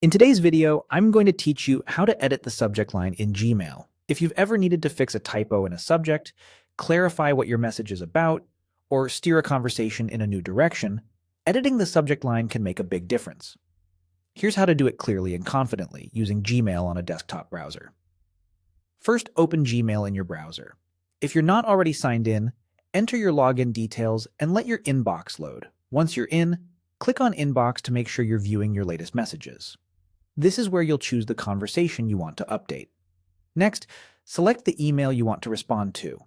In today's video, I'm going to teach you how to edit the subject line in Gmail. If you've ever needed to fix a typo in a subject, clarify what your message is about, or steer a conversation in a new direction, editing the subject line can make a big difference. Here's how to do it clearly and confidently using Gmail on a desktop browser. First, open Gmail in your browser. If you're not already signed in, enter your login details and let your inbox load. Once you're in, click on Inbox to make sure you're viewing your latest messages. This is where you'll choose the conversation you want to update. Next, select the email you want to respond to.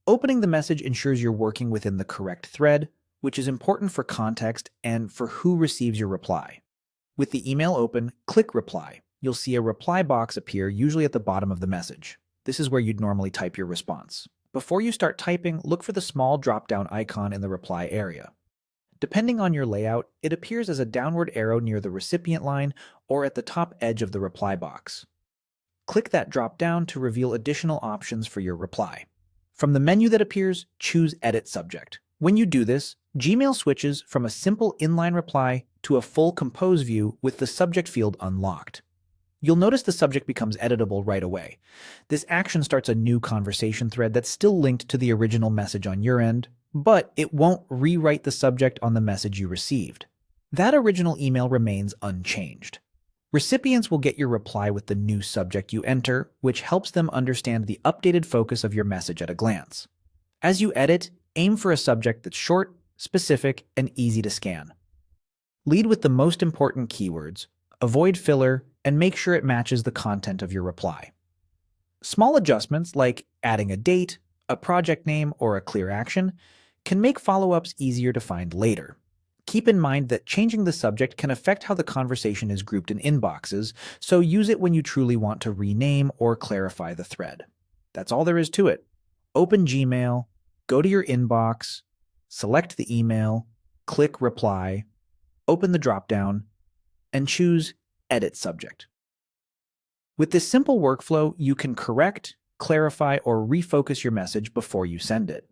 Opening the message ensures you're working within the correct thread, which is important for context and for who receives your reply. With the email open, click Reply. You'll see a reply box appear, usually at the bottom of the message. This is where you'd normally type your response. Before you start typing, look for the small drop-down icon in the reply area. Depending on your layout, it appears as a downward arrow near the recipient line or at the top edge of the reply box. Click that drop-down to reveal additional options for your reply. From the menu that appears, choose Edit Subject. When you do this, Gmail switches from a simple inline reply to a full compose view with the subject field unlocked. You'll notice the subject becomes editable right away. This action starts a new conversation thread that's still linked to the original message on your end, but it won't rewrite the subject on the message you received. That original email remains unchanged. Recipients will get your reply with the new subject you enter, which helps them understand the updated focus of your message at a glance. As you edit, aim for a subject that's short, specific, and easy to scan. Lead with the most important keywords, avoid filler, and make sure it matches the content of your reply. Small adjustments like adding a date, a project name, or a clear action can make follow-ups easier to find later. Keep in mind that changing the subject can affect how the conversation is grouped in inboxes, so use it when you truly want to rename or clarify the thread. That's all there is to it. Open Gmail, go to your inbox, select the email, click Reply, open the dropdown, and choose Edit Subject. With this simple workflow, you can correct, clarify, or refocus your message before you send it.